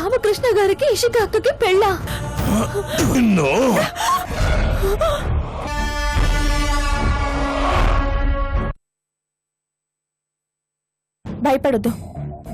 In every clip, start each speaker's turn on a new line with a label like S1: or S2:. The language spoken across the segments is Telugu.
S1: రామకృష్ణ గారికి ఇషిక అక్కకి పెళ్ళా? భయపడొద్దు,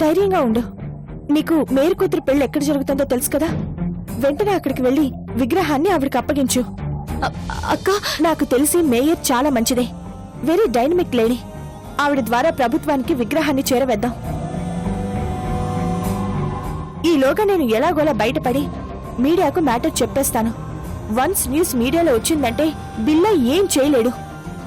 S1: ధైర్యంగా ఉండు. నీకు మేరు కూతురు పెళ్లి ఎక్కడ జరుగుతుందో తెలుసు కదా, వెంటనే అక్కడికి వెళ్లి విగ్రహాన్ని ఆవిడకి అప్పగించు. అక్క, నాకు తెలిసి మేయర్ చాలా మంచిదే, వెరీ డైనమిక్ లేడీ. ఆవిడ ద్వారా ప్రభుత్వానికి విగ్రహాన్ని చేరవేద్దాం. ఈలోగా నేను ఎలాగోలా బయటపడి మీడియాకు మ్యాటర్ చెప్పేస్తాను. వన్స్ న్యూస్ మీడియాలో వచ్చిందంటే బిల్లా ఏం చేయలేడు.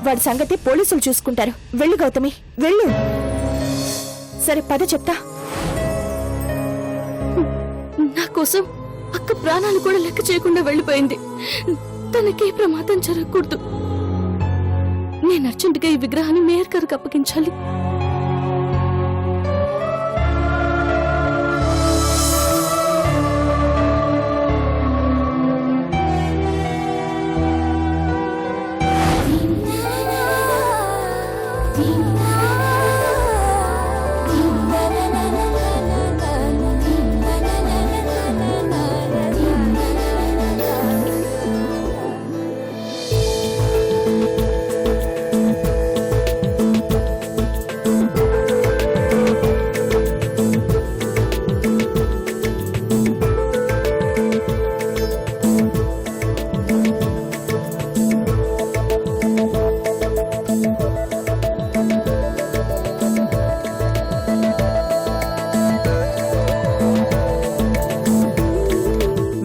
S1: వాడి సంగతి పోలీసులు చూసుకుంటారు. వెళ్ళు గౌతమి, వెళ్ళు. సరే పద చెప్తా. నా కోసం అక్క ప్రాణాలు కూడా లెక్క చేయకుండా వెళ్లిపోయింది. తనకి ప్రమాదం జరగకూడదు. నేను అర్జెంటుగా ఈ విగ్రహాన్ని మేయర్ గారికి అప్పగించాలి.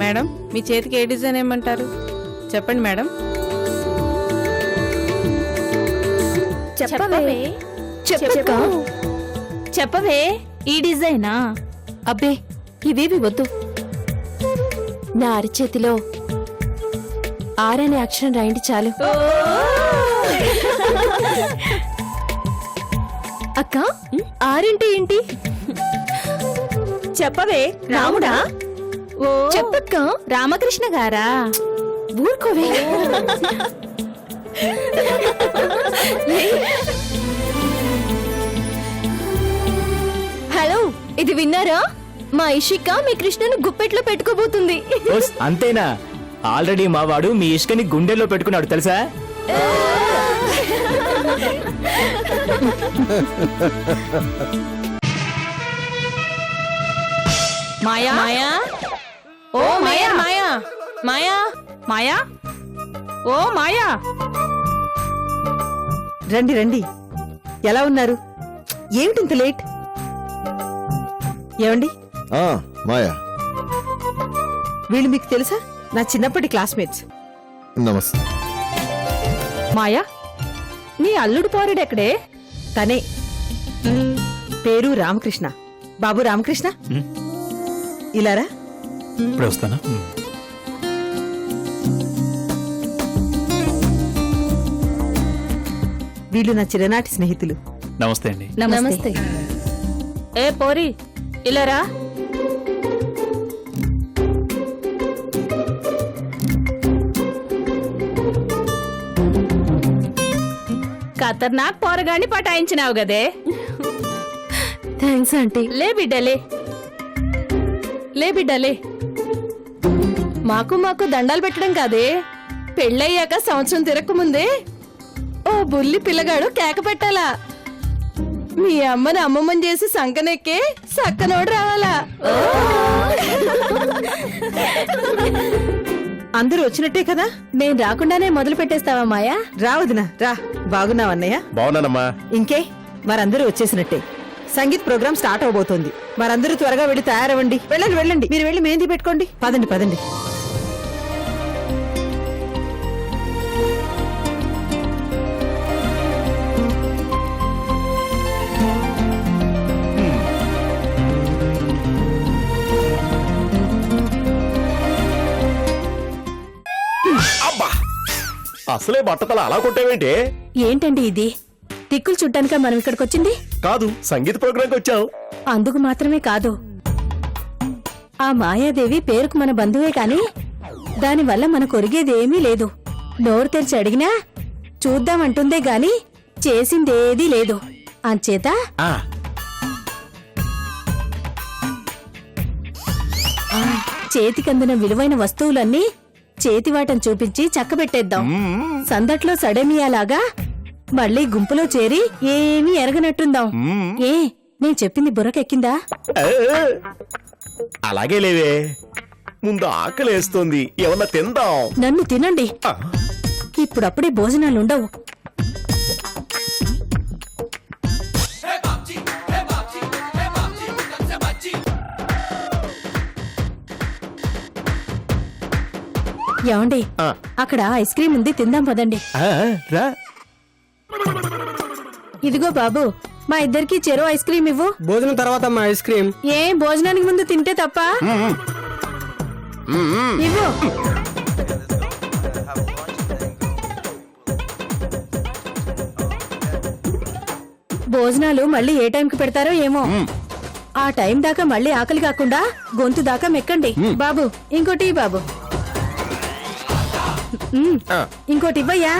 S2: మేడం, మీ చేతికి ఏ డిజైన్ ఏమంటారు చెప్పండి మేడం.
S1: చెప్పవే, ఈ డిజైనా? అబ్బే, ఇవేవి వద్దు. నా అరిచేతిలో ఆరనే అక్షరం రాయండి చాలు. అక్క, ఆరేంటి ఏంటి? చెప్పవే, రాముడా? చెప్పక్క, రామకృష్ణ గారా? ఊరుకోవే. హలో, ఇది విన్నారా? మా ఇషిక మీ కృష్ణను గుప్పెట్లో పెట్టుకోబోతుంది.
S3: అంతేనా? ఆల్రెడీ మా వాడు మీ ఇష్కని గుండెల్లో పెట్టుకున్నాడు తెలుసా?
S2: మాయా, మాయా, ఓ మాయా, మాయా, మాయా, మాయా, ఓ మాయా.
S4: రండి రండి, ఎలా ఉన్నారు? ఏమిటింత లేట్? ఏమండి
S5: మాయా,
S4: వీళ్ళు మీకు తెలుసా? నా చిన్నప్పటి క్లాస్మేట్స్.
S5: నమస్తే.
S2: మాయా, నీ అల్లుడు పోరడెక్కడే?
S4: తనే, పేరు రామకృష్ణ. బాబు రామకృష్ణ, ఇలారా.
S3: ఇప్పుడు వస్తానా?
S4: వీళ్ళు నా చిరనాటి స్నేహితులు.
S3: నమస్తే అండి.
S1: నమస్తే.
S2: ఏ పోరి, ఇలారా. ఖతర్నాక్ పోరగాన్ని పటాయించినావు గదే.
S1: Thanks aunty.
S2: లే బిడ్డలే, లే బిడ్డలే. మాకు దండాలు పెట్టడం కాదే, పెళ్ళయ్యాక సంవత్సరం తిరగకముందే ఓ బుల్లి పిల్లగాడు కేక పెట్టాలా. మీ అమ్మని అమ్మమ్మని చేసి సంకనెక్కే సక్కనోడు రావాలా.
S4: అందరూ వచ్చినట్టే కదా?
S1: నేను రాకుండానే మొదలు పెట్టేస్తావా మాయా?
S4: రావదినా, రా. బాగున్నావన్నయ్య?
S5: బాగున్నానమ్మా.
S4: ఇంకే, మరందరూ వచ్చేసినట్టే. సంగీత్ ప్రోగ్రామ్ స్టార్ట్ అవబోతోంది. మరందరూ త్వరగా వెళ్ళి తయారవ్వండి. వెళ్ళండి వెళ్ళండి, మీరు వెళ్ళి మెహందీ పెట్టుకోండి. పదండి పదండి.
S5: అసలే బట్టతల అలా కొట్టేవేంటి?
S1: ఏంటండి ఇది? టిక్కులు చుట్టానిక మనం ఇక్కడికి వచ్చింది?
S5: కాదు, సంగీత ప్రోగ్రాంకి వచ్చాం.
S1: అందుకు మాత్రమే కాదు, ఆ మాయాదేవి పేరుకు మన బంధువే కాని దానివల్ల మనకు ఒరిగేదేమీ లేదు. నోరు తెరిచి అడిగినా చూద్దామంటుందే గాని చేసిందేదీ లేదు. అంచేత
S2: చేతికందిన విలువైన వస్తువులన్నీ చేతివాటం చూపించి చక్కబెట్టేద్దాం. సందట్లో సడమియాలాగా మళ్ళీ గుంపులో చేరి ఏమీ ఎరగనట్టుందాం. ఏ నేను చెప్పింది బుర్రకెక్కిందా?
S5: అలాగే లేవే, ముందు ఆకలేస్తోంది, ఏమన్నా తిందాం.
S2: నన్ను తినండి, ఇప్పుడప్పుడే భోజనాలుండవు. ఏమండి, అక్కడ ఐస్ క్రీమ్ ఉంది, తిందాం పదండి.
S5: రా.
S2: ఇదిగో బాబు, మా ఇద్దరికి చెరో ఐస్ క్రీమ్ ఇవ్వు.
S6: భోజనం తర్వాత అమ్మా ఐస్ క్రీమ్.
S2: ఏ భోజనానికి ముందు తింటే తప్ప? ఇవ్వు. భోజనాలు మళ్ళీ ఏ టైంకి పెడతారో ఏమో. ఆ టైం దాకా మళ్ళీ ఆకలి కాకుండా గొంతు దాకా మెక్కండి. బాబు ఇంకోటి బాబు. ఇంకోటి ఇవ్వయ్యా.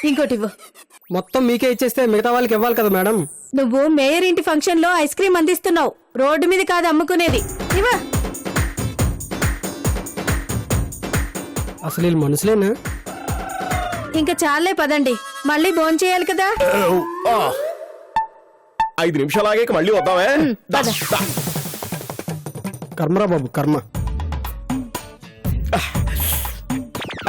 S2: ఇంకోటి ఇవ్వు.
S6: మొత్తం మీకే ఇచ్చేస్తే మిగతా వాళ్ళకి ఇవ్వాలి కదా మేడం.
S2: నువ్వు మేయర్ ఇంటి ఫంక్షన్ లో ఐస్ క్రీమ్ అందిస్తున్నావు, రోడ్డు మీద కాదు అమ్ముకునేది. ఇవా.
S6: అసలు వీళ్ళు మనుషులేనా?
S2: ఇంకా చాలే పదండి, మళ్ళీ భోంచేయాలి కదా.
S5: 5 నిమిషాలు ఆగాక మళ్ళీ వద్దామే.
S2: పద.
S6: కర్మరా బాబు కర్మ.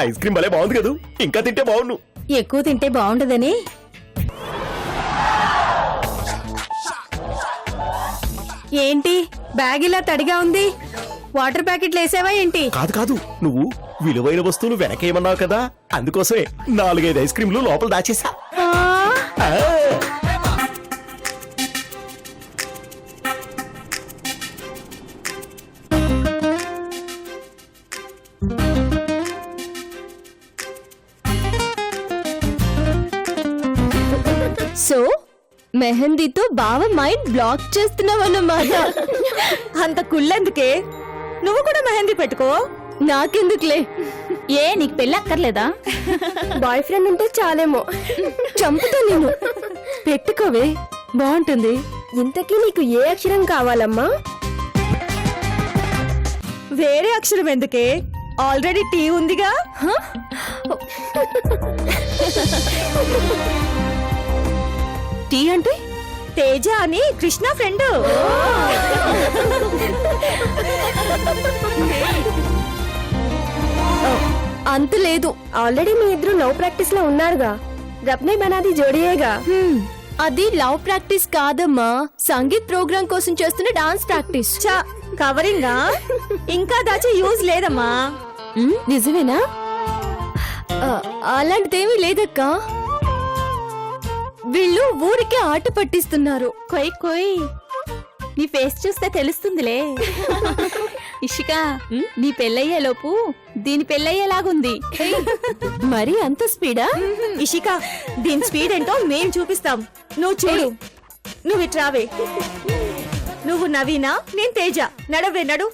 S5: ఐస్ క్రీమ్ భలే బాగుంది కదా, ఇంకా తింటే బాగుండు.
S2: ఎక్కువ తింటే బాగుండదని. ఏంటి బ్యాగ్ ఇలా తడిగా ఉంది? వాటర్ ప్యాకెట్లు వేసావా ఏంటి?
S5: కాదు కాదు, నువ్వు విలువైన వస్తువులు వెనకేయమన్నావు కదా, అందుకోసమే 4-5 ఐస్ క్రీమ్లు లోపల దాచేసా.
S2: ఆ,
S5: ఆ.
S1: సో మెహందీతో బావ మైండ్ బ్లాక్ చేస్తున్నావన్నమాట. అంత కుళ్ళెందుకే, నువ్వు కూడా మెహందీ పెట్టుకో. నాకెందుకులే. ఏ నీకు పెళ్ళి అక్కర్లేదా? బాయ్ ఫ్రెండ్ ఉంటే చాలేమో. చంపుతా నేను. పెట్టుకోవే, బాగుంటుంది. ఇంతకీ నీకు ఏ అక్షరం కావాలమ్మా? వేరే అక్షరం ఎందుకే, ఆల్రెడీ టీ ఉందిగా. టీ అంటే? తేజ అని కృష్ణ ఫ్రెండ్. అంత లేదు, ఆల్రెడీ మీ ఇద్దరు లవ్ ప్రాక్టీస్ లో ఉన్నారుగా. రప్నే బనాది జోడియేగా. అది లవ్ ప్రాక్టీస్ కాదమ్మా, సంగీత్ ప్రోగ్రామ్ కోసం చేస్తున్న డాన్స్ ప్రాక్టీస్. కవరింగా ఇంకా దాచే యూజ్ లేదమ్మా. నిజమేనా? అలాంటిదేమీ లేదక్కా, వీళ్ళు ఊరికే ఆట పట్టిస్తున్నారు. కొయ్ కొయ్, నీ ఫేస్ చూస్తే తెలుస్తుందిలే. ఇషిక, నీ పెళ్ళయ్యే లోపు దీని పెళ్ళయ్యేలాగుంది. మరి అంత స్పీడా? ఇషిక, దీని స్పీడ్ ఏంటో మేం చూపిస్తాం, నువ్వు చూడు. నువ్వు ఇట్రావే. నువ్వు నవీనా, నేను తేజ. నడవే, నడు.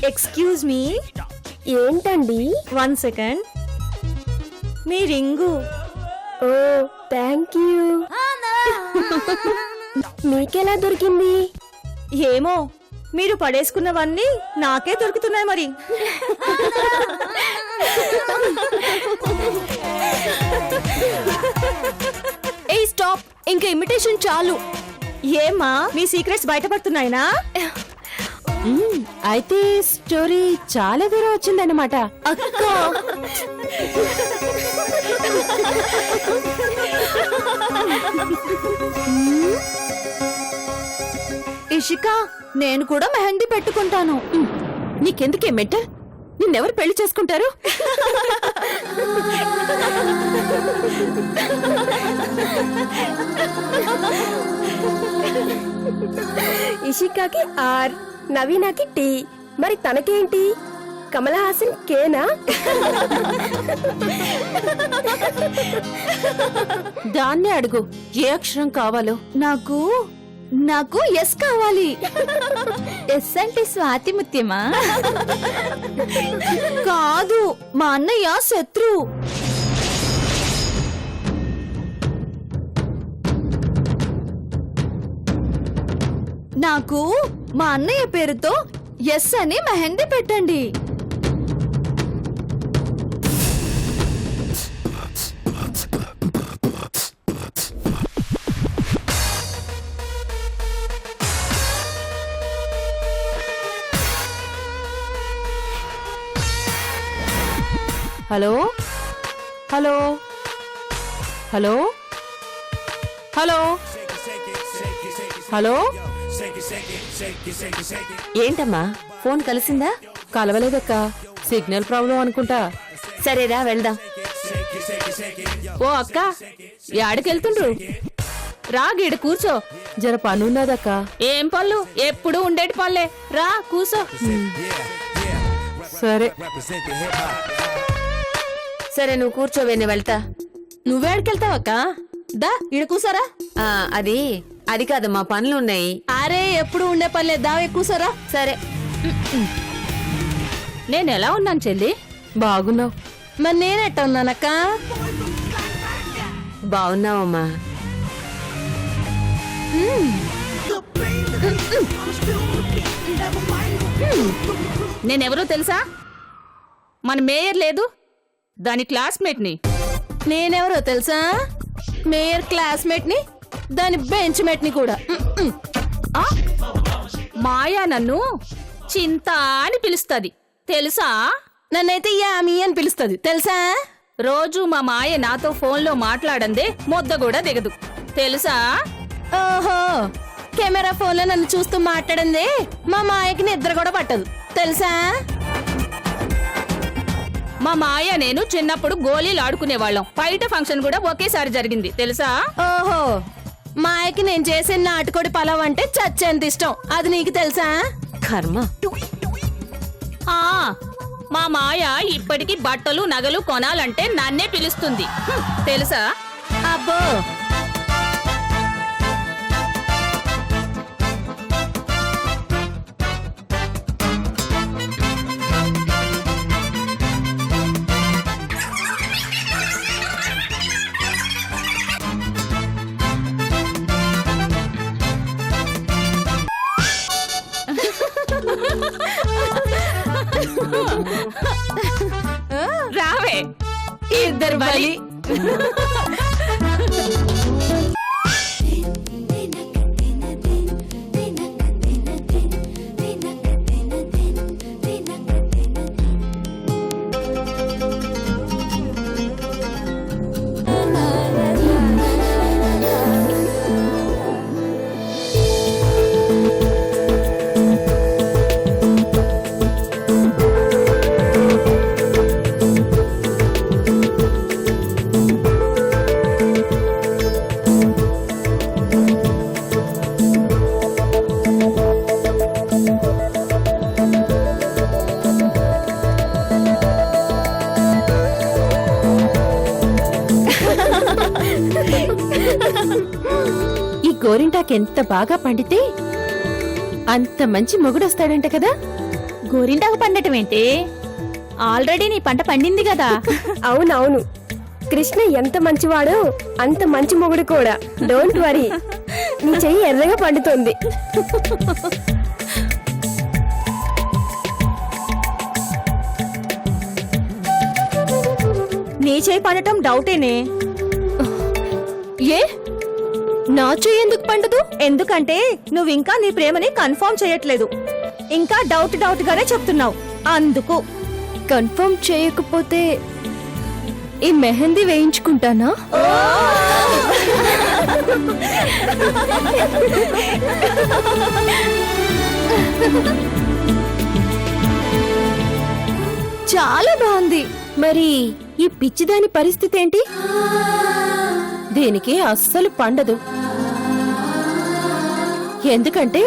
S1: Excuse me. ఏంటండి? 1 సెకండ్. మీ రింగు. Oh thank you. మీకెలా దొరికింది? ఏమో, మీరు పడేసుకున్నవన్నీ నాకే దొరుకుతున్నాయి మరి. ఏ స్టాప్, ఇంకా ఇమిటేషన్ చాలు. ఏమా, మీ సీక్రెట్స్ బయటపడుతున్నాయినా? అయితే స్టోరీ చాలా దూరం వచ్చిందన్నమాట. అక్క, ఇషిక, నేను కూడా మెహందీ పెట్టుకుంటాను. నీకెందుకే మెట్ట? నిన్నెవరు పెళ్లి చేసుకుంటారు? ఇషికాకి ఆర్, నవీనాకి టీ, మరి తనకేంటి? కమల్ హాసన్ కేనా?
S2: దాన్నే అడుగు ఏ అక్షరం కావాలో.
S1: నాకు నాకు ఎస్ కావాలి. ఎస్ అంటే స్వాతి ముత్యమా? కాదు, మా అన్నయ్య శత్రు. నాకు మా అన్నయ్య పేరుతో ఎస్ అని మెహందీ పెట్టండి.
S2: Hello hello hello hello hello.
S7: ఏంటమ్మా ఫోన్ కలిసిందా?
S2: కలవలేదక్క, సిగ్నల్ ప్రాబ్లం అనుకుంటా.
S7: సరేరా వెళ్దాం.
S2: ఓ అక్క, యాడికెళ్తుండ్రు? రా గీడ కూర్చో, జర పనున్నదక్క. ఏం పనులు? ఎప్పుడు ఉండేటి పనులే, రా కూర్చో. సరే
S7: సరే నువ్వు కూర్చోవే, నేను వెళ్తా.
S2: నువ్వేడికెళ్తావక్క? దా ఈడ కూసారా.
S7: అది కాదమ్మా, పనులున్నాయి.
S2: అరే ఎప్పుడు ఉండే పనిలే, దావే కూసారా.
S7: సరే.
S2: నేను ఎలా ఉన్నాను చెల్లి? బాగున్నావు. మరి నేనెట్ట ఉన్నానక్క?
S7: బాగున్నావమ్మా.
S2: నేనెవరో తెలుసా? మన మేయర్ లేదు, దాని క్లాస్మేట్ ని. నేనెవరో తెలుసా? మేయర్ క్లాస్మేట్ ని, దాని బెంచ్ మేట్ ని కూడా. మాయా నన్ను చింత అని పిలుస్తుంది తెలుసా? నన్నైతే యామి అని పిలుస్తుంది తెలుసా? రోజు మా మాయ నాతో ఫోన్లో మాట్లాడందే ముద్ద కూడా దిగదు తెలుసా? ఓహో, కెమెరా ఫోన్లో నన్ను చూస్తూ మాట్లాడందే మా మాయకి నిద్ర కూడా పట్టదు తెలుసా? మా మాయ నేను చిన్నప్పుడు గోళీలు ఆడుకునేవాళ్ళం. బయట ఫంక్షన్ కూడా ఒకేసారి జరిగింది తెలుసా? ఓహో, మాయకి నేను చేసే నాటుకోడి పలావ్ అంటే చచ్చేంత ఇష్టం, అది నీకు తెలుసా?
S7: కర్మ.
S2: మా మాయ ఇప్పటికి బట్టలు నగలు కొనాలంటే నన్నే పిలుస్తుంది తెలుసా? అబ్బో, రావే ఇద్దరు బలి. ఈ గోరింటాకు ఎంత బాగా పండితే అంత మంచి మొగుడొస్తాడంట కదా. గోరింటాకు పండటం ఏంటి? ఆల్రెడీ నీ పంట పండింది కదా.
S1: అవునవును, కృష్ణ ఎంత మంచివాడో అంత మంచి మొగుడు కూడా. డోంట్ వరీ, నీ చెయ్యి ఎర్రగా పండుతోంది.
S2: నీ చేయి పండటం డౌటేనే. ఏ నా చెయ్యి ఎందుకు పండదు? ఎందుకంటే నువ్వు ఇంకా నీ ప్రేమని కన్ఫర్మ్ చేయట్లేదు, ఇంకా డౌట్ డౌట్ గానే చెప్తున్నావు. అందుకు
S1: కన్ఫర్మ్ చేయకపోతే ఈ మెహందీ వేయించుకుంటానా? చాలా బాగుంది. మరి ఈ పిచ్చిదాని పరిస్థితి ఏంటి? దీనికి అస్సలు పండదు, ఎందుకంటే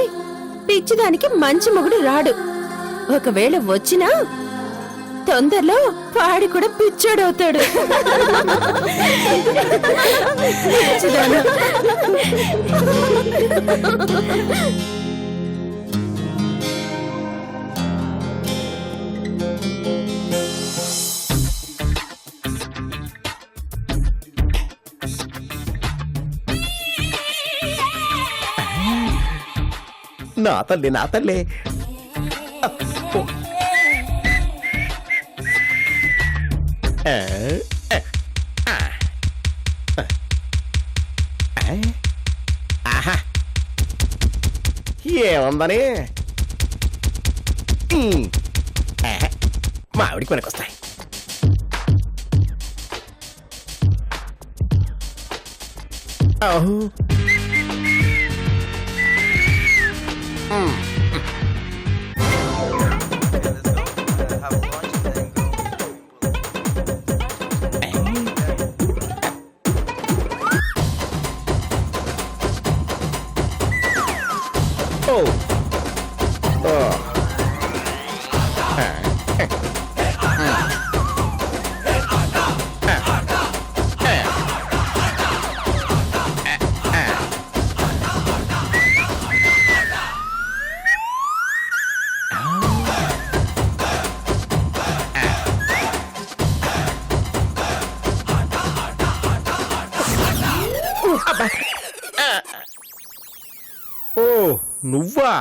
S1: పిచ్చిదానికి మంచి మొగుడు రాడు. ఒకవేళ వచ్చినా
S2: తొందరలో వాడి కూడా పిచ్చోడవుతాడు.
S5: నా తల్లి నా తల్లి. ఆహా. ఏముందని మా ఆవిడికి పనికొస్తాయి. ఓ నువ్వా?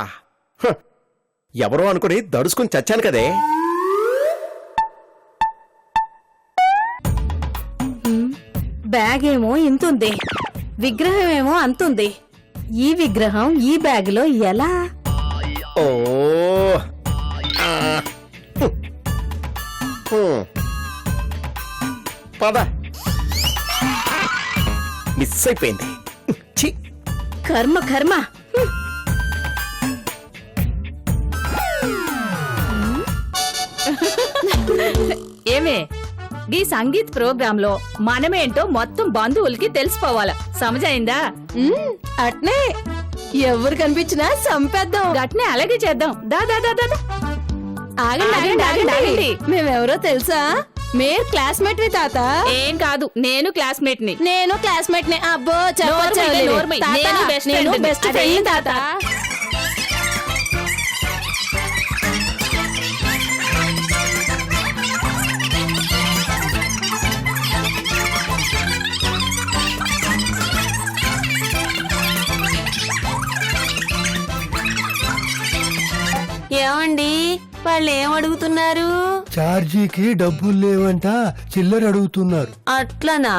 S5: హ, ఎవరో అనుకుని దడుచుకుని చచ్చాను కదే.
S2: బ్యాగ్ ఏమో ఇంతుంది, విగ్రహం ఏమో అంతుంది. ఈ విగ్రహం ఈ బ్యాగ్ లో ఎలా?
S5: ఓ ఆ, పద. మిస్ అయిపోయింది. ఛీ.
S2: కర్మ కర్మ.
S8: ఏమే ఈ సంగీత్ ప్రోగ్రామ్ లో మనమేంటో మొత్తం బంధువులకి తెలిసిపోవాల. సమజైందా?
S2: అట్నే ఎవరు కనిపించినా సంపేద్దాం.
S8: గట్నే అలాగే చేద్దాం. దా దా దా దా దా.
S2: ఆగండి ఆగండి ఆగండి. మేమెవరో తెలుసా? మేర్ క్లాస్మేట్ వి తాత.
S8: ఏం కాదు, నేను క్లాస్మేట్ ని.
S2: నేను క్లాస్మేట్ ని. అబ్బో చెప్పొచ్చు.
S8: నోర్మై,
S2: తాత,
S8: నేను బెస్ట్
S2: నేను
S8: ఫ్రెండ్ ని.
S2: బెస్ట్
S8: అదేం
S2: ఫ్రెండ్ తాత.
S7: ఏమండి వాళ్ళు ఏం అడుగుతున్నారు?
S9: ఛార్జీకి డబ్బులు లేవంట, చిల్లర అడుగుతున్నారు.
S7: అట్లనా?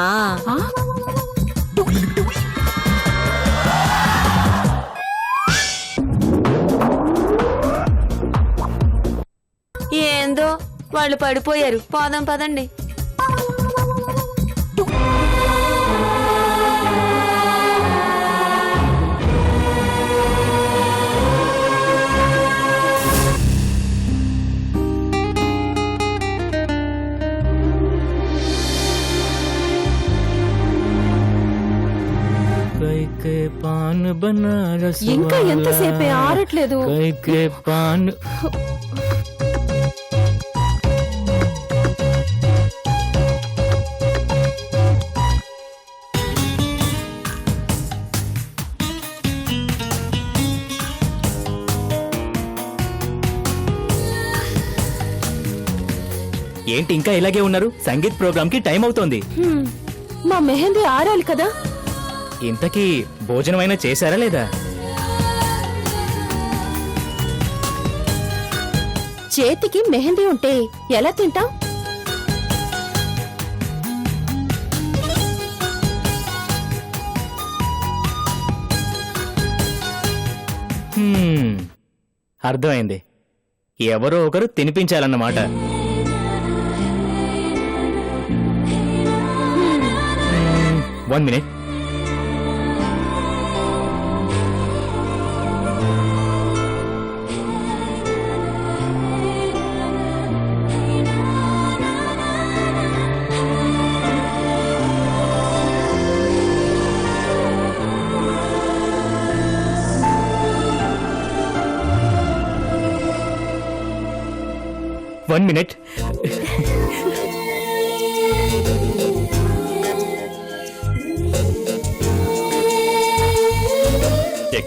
S7: ఏందో వాళ్ళు పడిపోయారు. పోదాం పదండి.
S3: పాన్ బనారస్
S2: ఇంకా ఎంతసేపే ఆరట్లేదు.
S3: పాన్. ఏంటి ఇంకా ఇలాగే ఉన్నారు? సంగీత్ ప్రోగ్రామ్ కి టైం అవుతోంది.
S2: మా మెహందీ ఆరాలి కదా.
S3: ఇంతకీ భోజనమైనా చేశారా లేదా?
S2: చేతికి మెహందీ ఉంటే ఎలా తింటాం?
S3: అర్థమైంది. ఎవరో ఒకరు తినిపించాలన్నమాట. 1 minute. One minute.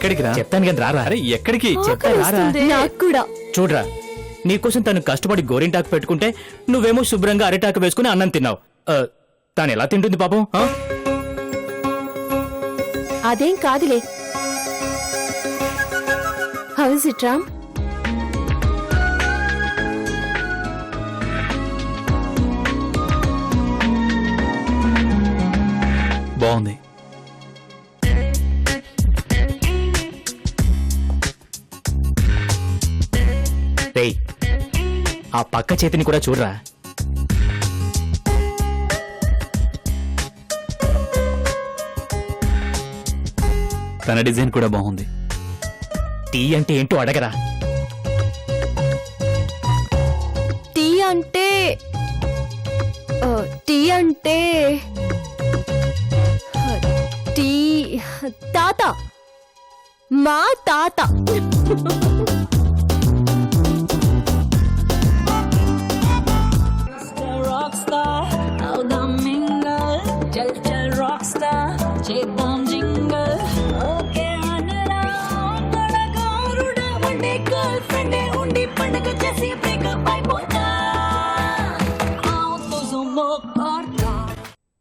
S3: ఎక్కడికి రా చెప్తాను కదా రారా అరే ఎక్కడికి చెప్తాను రారా
S1: నాకు కూడా
S3: చూడరా నీకోసం తను కష్టపడి గోరింటాకు పెట్టుకుంటే నువ్వేమో శుభ్రంగా అరిటాకు వేసుకుని అన్నం తిన్నావు తను ఎలా తింటుంది పాపం ఆ?
S1: అదేం కాదులే. How is it Ram?
S3: బాగుంది. రేయ్ ఆ పక్క చేతిని కూడా చూడరా. తన డిజైన్ కూడా బాగుంది. టీ అంటే ఏంటో అడగరా.
S1: టీ అంటే టీ అంటే టీ తాత, మా తాత.